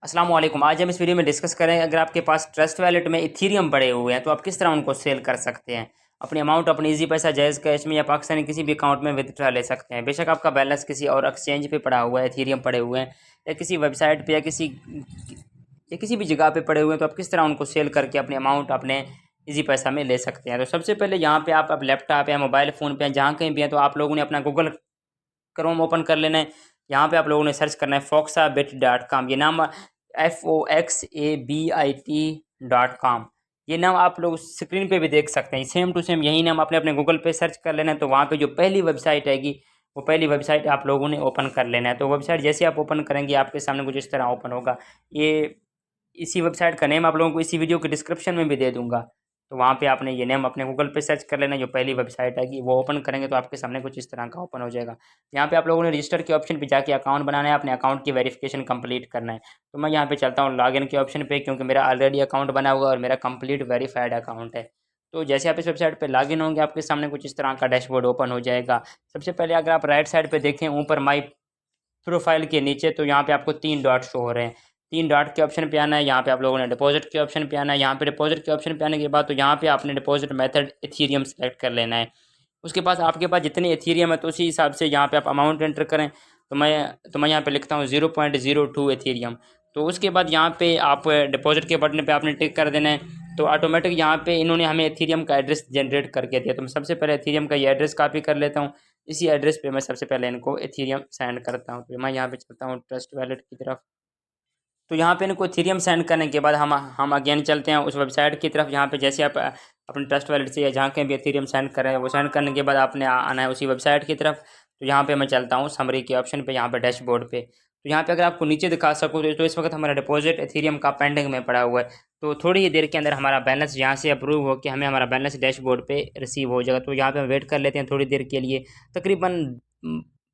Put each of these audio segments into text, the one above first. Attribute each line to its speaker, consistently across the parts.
Speaker 1: अस्सलाम वालेकुम। आज हम इस वीडियो में डिस्कस करें, अगर आपके पास ट्रस्ट वैलेट में इथीरियम पड़े हुए हैं तो आप किस तरह उनको सेल कर सकते हैं। अपनी अमाउंट अपनी इजी पैसा, जायज़ कैश में या पाकिस्तानी किसी भी अकाउंट में विदड्रा ले सकते हैं। बेशक आपका बैलेंस किसी और एक्सचेंज पे पड़ा हुआ है, इथीरियम पड़े हुए हैं या किसी वेबसाइट पे या किसी भी जगह पे पड़े हुए हैं, तो आप किस तरह उनको सेल करके अपनी अमाउंट अपने इजी पैसा में ले सकते हैं। तो सबसे पहले यहाँ पे आप अब लैपटॉप या मोबाइल फ़ोन पे जहाँ कहीं भी हैं, तो आप लोगों ने अपना गूगल क्रोम ओपन कर लेना है। यहाँ पे आप लोगों ने सर्च करना है foxabit.com। ये नाम foxabit.com, ये नाम आप लोग स्क्रीन पे भी देख सकते हैं। सेम टू सेम यही नाम आपने अपने गूगल पे सर्च कर लेना है, तो वहाँ पे जो पहली वेबसाइट आएगी वो पहली वेबसाइट आप लोगों ने ओपन कर लेना है। तो वेबसाइट जैसे आप ओपन करेंगे आपके सामने कुछ इस तरह ओपन होगा। ये इसी वेबसाइट का नेम आप लोगों को इसी वीडियो के डिस्क्रिप्शन में भी दे दूंगा। तो वहाँ पे आपने ये नेम अपने गूगल पे सर्च कर लेना, जो पहली वेबसाइट आएगी वो ओपन करेंगे तो आपके सामने कुछ इस तरह का ओपन हो जाएगा। यहाँ पे आप लोगों ने रजिस्टर के ऑप्शन पे जाके अकाउंट बनाना है, अपने अकाउंट की वेरिफिकेशन कंप्लीट करना है। तो मैं यहाँ पे चलता हूँ लॉगिन के ऑप्शन पे, क्योंकि मेरा ऑलरेडी अकाउंट बना हुआ और मेरा कंप्लीट वेरीफाइड अकाउंट है। तो जैसे आप इस वेबसाइट पे लॉगिन होंगे आपके सामने कुछ इस तरह का डैशबोर्ड ओपन हो जाएगा। सबसे पहले अगर आप राइट साइड पे देखें ऊपर माई प्रोफाइल के नीचे, तो यहाँ पे आपको 3 डॉट शो हो रहे हैं। 3 डॉट के ऑप्शन पे आना है। यहाँ पे आप लोगों ने डिपॉजिट के ऑप्शन पे आना है। यहाँ पे डिपॉजिट के ऑप्शन पे आने के बाद तो यहाँ पे आपने डिपॉजिट मेथड इथीरियम सेलेक्ट कर लेना है। उसके पास आपके पास जितनी इथीरियम है तो उसी हिसाब से यहाँ पे आप अमाउंट एंटर करें। तो मैं यहाँ पे लिखता हूँ 0.02 इथीरियम। तो उसके बाद यहाँ पे आप डिपॉजिट के बटन पे आपने टिक कर देना है। तो ऑटोमेटिक यहाँ पे इन्होंने हमें इथीरियम का एड्रेस जनरेट करके दिया। तो मैं सबसे पहले इथीरियम का ये एड्रेस कॉपी कर लेता हूँ। इसी एड्रेस पे मैं सबसे पहले इनको इथीरियम सेंड करता हूँ। तो मैं यहाँ पे चलता हूँ ट्रस्ट वैलेट की तरफ। तो यहाँ पे इनको इथीरियम सेंड करने के बाद हम अगेन चलते हैं उस वेबसाइट की तरफ। यहाँ पे जैसे आप अपने ट्रस्ट वैलेट से या जहाँ कहीं भी इथीरियम सेंड कर रहे हैं, वो सेंड करने के बाद आपने आना है उसी वेबसाइट की तरफ। तो यहाँ पे मैं चलता हूँ समरी के ऑप्शन पे, यहाँ पे डैशबोर्ड पे। तो यहाँ पे अगर आपको नीचे दिखा सकूँ तो इस वक्त हमारा डिपॉजिट इथीरियम का पेंडिंग में पड़ा हुआ है। तो थोड़ी ही देर के अंदर हमारा बैलेंस यहाँ से अप्रूव हो के हमें हमारा बैलेंस डैशबोर्ड पे रिसीव हो जाएगा। तो यहाँ पे हम वेट कर लेते हैं थोड़ी देर के लिए। तकरीबन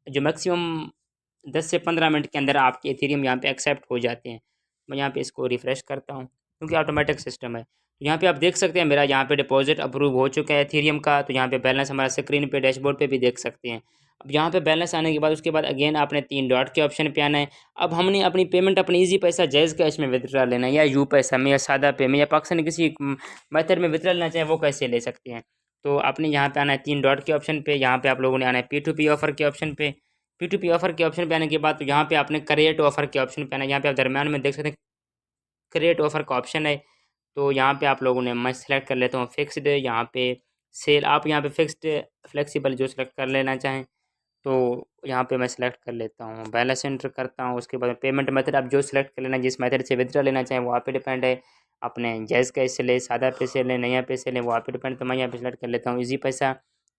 Speaker 1: जो मैक्सिमम 10 से 15 मिनट के अंदर आपके इथेरियम यहाँ पे एक्सेप्ट हो जाते हैं। मैं यहाँ पे इसको रिफ़्रेश करता हूँ क्योंकि ऑटोमेटिक सिस्टम है। तो यहाँ पे आप देख सकते हैं मेरा यहाँ पे डिपॉजिट अप्रूव हो चुका है इथेरियम का। तो यहाँ पे बैलेंस हमारा स्क्रीन पे डैशबोर्ड पे भी देख सकते हैं। अब यहाँ पे बैलेंस आने के बाद उसके बाद अगेन आपने 3 डॉट के ऑप्शन पे आना है। अब हमने अपनी पेमेंट अपनी इजी पैसा जायज़ कैश में विथड्रा लेना है, या यू पैसा में, या सादा पे में, या पाकिस्तानी किसी मेथड में विथड्रा लेना चाहें वो कैसे ले सकते हैं। तो आपने यहाँ पे आना है 3 डॉट के ऑप्शन पे। यहाँ पे आप लोगों ने आना है P2P ऑफर के ऑप्शन पे। P2P ऑफर के ऑप्शन पे आने के बाद तो यहाँ पे आपने क्रिएट ऑफर के ऑप्शन पे आना है। यहाँ पे आप दरम्यान में देख सकते हैं क्रिएट ऑफर का ऑप्शन है। तो यहाँ पे आप लोगों ने, मैं सेलेक्ट कर लेता हूँ फिक्स्ड। यहाँ पे सेल, आप यहाँ पे फिक्स्ड फ्लेक्सिबल जो सेलेक्ट कर लेना चाहें तो यहाँ पे मैं सेलेक्ट कर लेता हूँ। बैलेंस एंटर करता हूँ। उसके बाद पेमेंट मेथड आप जो सेलेक्ट कर लेना, जिस मेथड से विथड्रा लेना चाहें वो आप पे डिपेंड है। अपने जायज़ कैसे ले, सादा पैसे लें, नया पैसे लें, वो आप पे डिपेंड। तो मैं यहाँ पे सेलेक्ट कर लेता हूँ ईजी पैसा।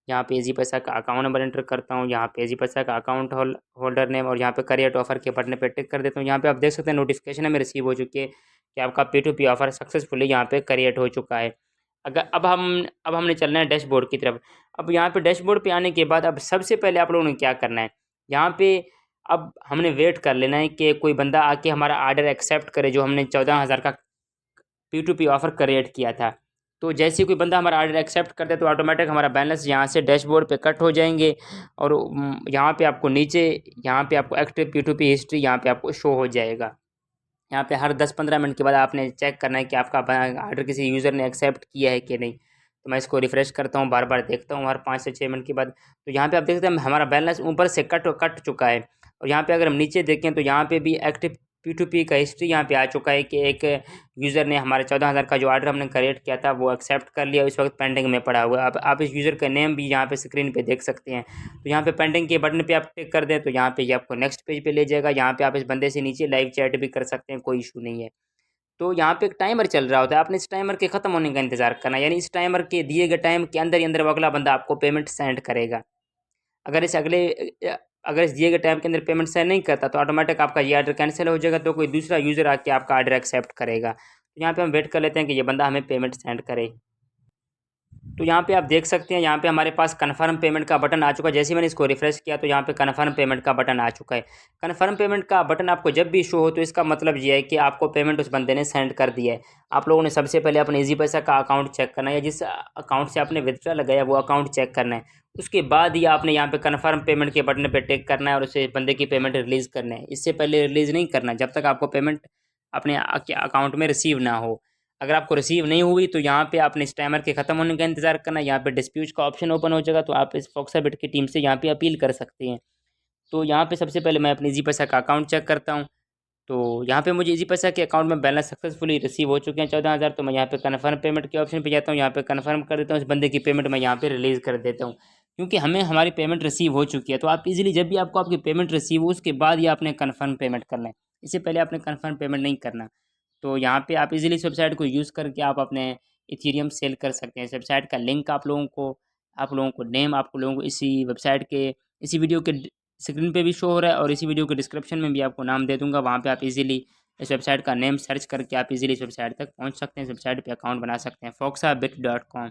Speaker 1: यहाँ पे ईजी पैसा का अकाउंट नंबर एंटर करता हूँ। यहाँ पे ईजी पैसा का अकाउंट होल्डर नेम और यहाँ पे क्रिएट ऑफर के बटन पे टिक कर देता हूँ। यहाँ पे आप देख सकते हैं नोटिफिकेशन हमें रिसीव हो चुकी है कि आपका P2P ऑफर सक्सेसफुली यहाँ पे क्रिएट हो चुका है। अगर अब हमने चलना है डैशबोर्ड की तरफ। अब यहाँ पे डैशबोर्ड पे आने के बाद अब सबसे पहले आप लोगों ने क्या करना है, यहाँ पे अब हमने वेट कर लेना है कि कोई बंदा आके हमारा ऑर्डर एक्सेप्ट करे, जो हमने 14,000 का P2P ऑफर क्रिएट किया था। तो जैसे ही कोई बंदा हमारा ऑर्डर एक्सेप्ट करता है तो ऑटोमेटिक हमारा बैलेंस यहाँ से डैशबोर्ड पे कट हो जाएंगे। और यहाँ पे आपको नीचे, यहाँ पे आपको एक्टिव P2P हिस्ट्री यहाँ पे आपको शो हो जाएगा। यहाँ पे हर 10-15 मिनट के बाद आपने चेक करना है कि आपका ऑर्डर किसी यूज़र ने एक्सेप्ट किया है कि नहीं। तो मैं इसको रिफ़्रेश करता हूँ, बार बार देखता हूँ हर 5 से 6 मिनट के बाद। तो यहाँ पे आप देख सकते हैं हमारा बैलेंस ऊपर से कट चुका है। और यहाँ पे अगर हम नीचे देखें तो यहाँ पे भी एक्टिव P2P का हिस्ट्री यहाँ पे आ चुका है कि एक यूज़र ने हमारे 14,000 का जो ऑर्डर हमने क्रिएट किया था वो एक्सेप्ट कर लिया, इस वक्त पेंडिंग में पड़ा हुआ है। अब आप इस यूज़र का नेम भी यहाँ पे स्क्रीन पे देख सकते हैं। तो यहाँ पे पेंडिंग के बटन पे आप टिक कर दें तो यहाँ पे ये आपको नेक्स्ट पेज पे ले जाएगा। यहाँ पे आप इस बंदे से नीचे लाइव चैट भी कर सकते हैं, कोई इशू नहीं है। तो यहाँ पे एक टाइमर चल रहा होता है, आपने इस टाइमर के ख़त्म होने का इंतज़ार करना है। यानी इस टाइमर के दिए गए टाइम के अंदर ही अंदर वो अगला बंदा आपको पेमेंट सेंड करेगा। अगर इस अगले अगर इस दिए गए टाइम के अंदर पेमेंट सेंड नहीं करता तो ऑटोमेटिक आपका ये ऑर्डर कैंसिल हो जाएगा। तो कोई दूसरा यूज़र आके आपका ऑर्डर एक्सेप्ट करेगा। तो यहाँ पे हम वेट कर लेते हैं कि ये बंदा हमें पेमेंट सेंड करे। तो यहाँ पे आप देख सकते हैं यहाँ पे हमारे पास कन्फर्म पेमेंट का बटन आ चुका है। जैसे ही मैंने इसको रिफ्रेश किया तो यहाँ पे कन्फर्म पेमेंट का बटन आ चुका है। कन्फर्म पेमेंट का बटन आपको जब भी शो हो तो इसका मतलब ये है कि आपको पेमेंट उस बंदे ने सेंड कर दिया है। आप लोगों ने सबसे पहले अपने ईजी पैसा का अकाउंट चेक करना है, या जिस अकाउंट से आपने विथड्रा लगाया वो अकाउंट चेक करना है। उसके बाद ही आपने यहाँ पे कन्फर्म पेमेंट के बटन पर टिक करना है और उसे बंदे की पेमेंट रिलीज़ करना है। इससे पहले रिलीज़ नहीं करना जब तक आपको पेमेंट अपने अकाउंट में रिसीव ना हो। अगर आपको रिसीव नहीं हुई तो यहाँ पे आपने इस टाइमर के ख़त्म होने का इंतज़ार करना है। यहाँ पे डिस्प्यूट का ऑप्शन ओपन हो जाएगा, तो आप इस फोक्साबिट की टीम से यहाँ पे अपील कर सकते हैं। तो यहाँ पे सबसे पहले मैं अपनी ईजी पैसा का अकाउंट चेक करता हूँ। तो यहाँ पे मुझे ईजी पैसा के अकाउंट में बैलेंस सक्सेसफुली रिसीव हो चुके हैं 14,000। तो मैं यहाँ पे कन्फर्म पेमेंट के ऑप्शन पे जाता हूँ, यहाँ पे कन्फर्म कर देता हूँ। इस बंदे की पेमेंट मैं यहाँ पे रिलीज़ कर देता हूँ, क्योंकि हमें हमारी पेमेंट रिसीव हो चुकी है। तो आप इजीली जब भी आपको आपकी पेमेंट रिसीव हो उसके बाद ही आपने कन्फर्म पेमेंट करना है, इससे पहले आपने कन्फर्म पेमेंट नहीं करना। तो यहाँ पे आप इजीली इस वेबसाइट को यूज़ करके आप अपने इथेरियम सेल कर सकते हैं। इस वेबसाइट का लिंक आप लोगों को नेम आप लोगों को इसी वेबसाइट के इसी वीडियो के स्क्रीन पे भी शो हो रहा है, और इसी वीडियो के डिस्क्रिप्शन में भी आपको नाम दे दूंगा। वहाँ पे आप इजीली इस वेबसाइट का नेम सर्च करके आप इजीली इस वेबसाइट तक पहुँच सकते हैं। इस वेबसाइट पे अकाउंट बना सकते हैं foxabit.com।